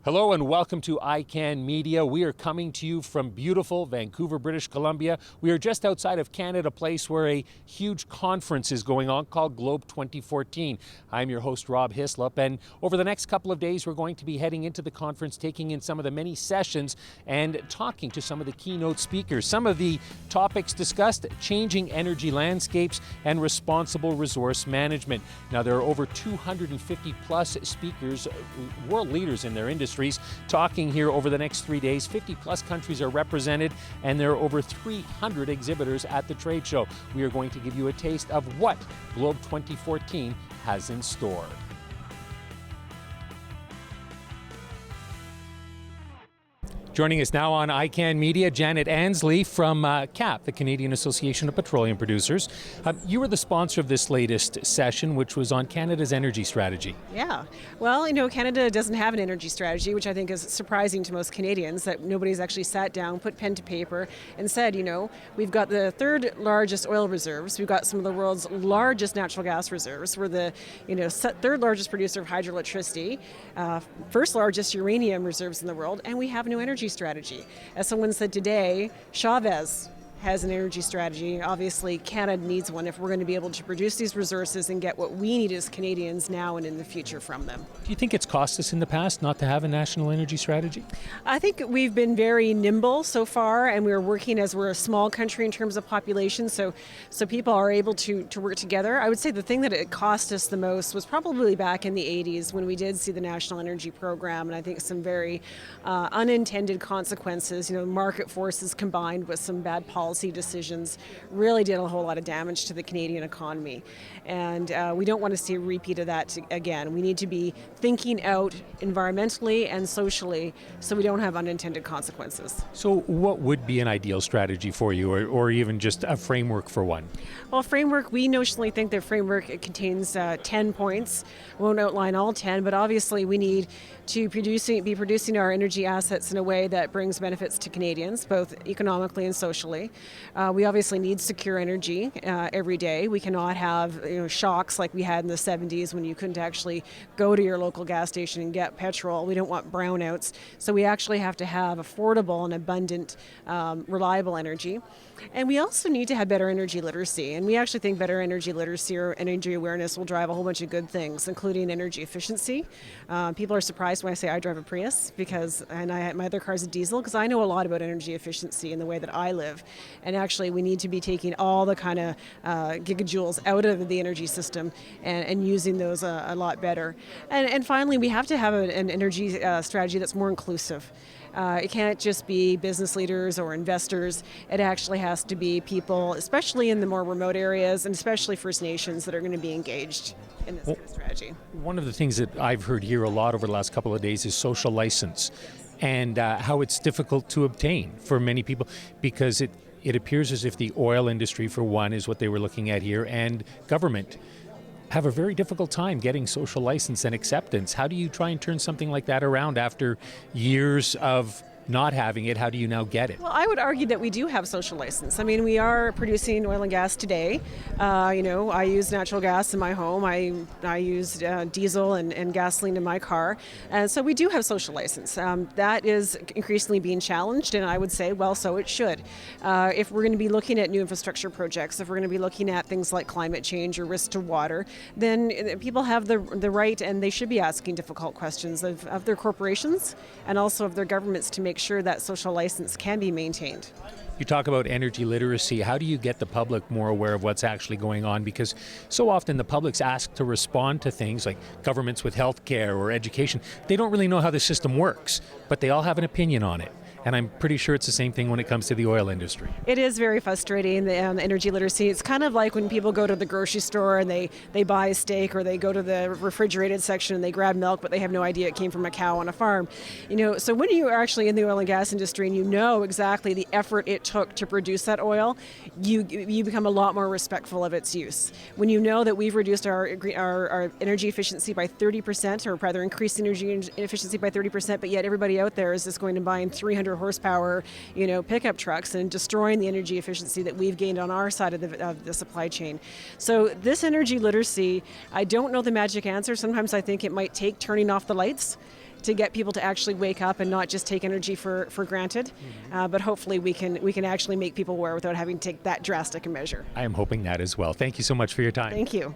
Hello and welcome to ICANN Media. We are coming to you from beautiful Vancouver, British Columbia. We are just outside of Canada Place where a huge conference is going on called Globe 2014. I'm your host, Rob Hislop, and over the next couple of days we're going to be heading into the conference, taking in some of the many sessions and talking to some of the keynote speakers. Some of the topics discussed: changing energy landscapes and responsible resource management. Now, there are over 250 plus speakers, world leaders in their industry, talking here over the next 3 days. 50 plus countries are represented, and there are over 300 exhibitors at the trade show. We are going to give you a taste of what Globe 2014 has in store. Joining us now on ICANN Media, Janet Annesley from CAP, the Canadian Association of Petroleum Producers. You were the sponsor of this latest session, which was on Canada's energy strategy. Yeah. Well, Canada doesn't have an energy strategy, which I think is surprising to most Canadians, that nobody's actually sat down, put pen to paper, and said, we've got the third largest oil reserves, we've got some of the world's largest natural gas reserves, we're the third largest producer of hydroelectricity, first largest uranium reserves in the world, and we have no energy strategy. As someone said today, Chavez has an energy strategy. Obviously, Canada needs one if we're going to be able to produce these resources and get what we need as Canadians now and in the future from them. Do you think it's cost us in the past not to have a national energy strategy? I think we've been very nimble so far, and we're working as we're a small country in terms of population, so people are able to work together. I would say the thing that it cost us the most was probably back in the 80s when we did see the National Energy Program, and I think some very unintended consequences, market forces combined with some bad policy decisions really did a whole lot of damage to the Canadian economy. And we don't want to see a repeat of that again. We need to be thinking out environmentally and socially so we don't have unintended consequences. So what would be an ideal strategy for you, or even just a framework for one? Well, framework, we notionally think the framework contains 10 points. I won't outline all 10, but obviously we need to be producing our energy assets in a way that brings benefits to Canadians, both economically and socially. We obviously need secure energy every day. We cannot have shocks like we had in the 70s when you couldn't actually go to your local gas station and get petrol. We don't want brownouts. So we actually have to have affordable and abundant, reliable energy. And we also need to have better energy literacy. And we actually think better energy literacy or energy awareness will drive a whole bunch of good things, including energy efficiency. People are surprised when I say I drive a Prius my other car's a diesel, because I know a lot about energy efficiency in the way that I live. And actually, we need to be taking all the kind of gigajoules out of the energy system and using those a lot better. And finally, we have to have an energy strategy that's more inclusive. It can't just be business leaders or investors. It actually has to be people, especially in the more remote areas and especially First Nations, that are going to be engaged in this kind of strategy. One of the things that I've heard here a lot over the last couple of days is social license, and how it's difficult to obtain for many people, because it appears as if the oil industry, for one, is what they were looking at here, and government have a very difficult time getting social license and acceptance. How do you try and turn something like that around after years of not having it? How do you now get it? Well, I would argue that we do have social license. I mean, we are producing oil and gas today. I use natural gas in my home. I use diesel and gasoline in my car. And so we do have social license. That is increasingly being challenged, and I would say, well, so it should. If we're going to be looking at new infrastructure projects, if we're going to be looking at things like climate change or risk to water, then people have the right, and they should be asking difficult questions of their corporations and also of their governments to make sure that social license can be maintained. You talk about energy literacy. How do you get the public more aware of what's actually going on? Because so often the public's asked to respond to things like governments with healthcare or education. They don't really know how the system works, but they all have an opinion on it. And I'm pretty sure it's the same thing when it comes to the oil industry. It is very frustrating, the energy literacy. It's kind of like when people go to the grocery store and they buy a steak, or they go to the refrigerated section and they grab milk, but they have no idea it came from a cow on a farm. So when you are actually in the oil and gas industry and you know exactly the effort it took to produce that oil, you become a lot more respectful of its use. When you know that we've reduced our energy efficiency by 30%, or rather increased energy efficiency by 30%, but yet everybody out there is just going to buy in 300 horsepower, pickup trucks, and destroying the energy efficiency that we've gained on our side of the supply chain. So this energy literacy, I don't know the magic answer. Sometimes I think it might take turning off the lights to get people to actually wake up and not just take energy for granted. But hopefully we can actually make people aware without having to take that drastic a measure. I am hoping that as well. Thank you so much for your time. Thank you.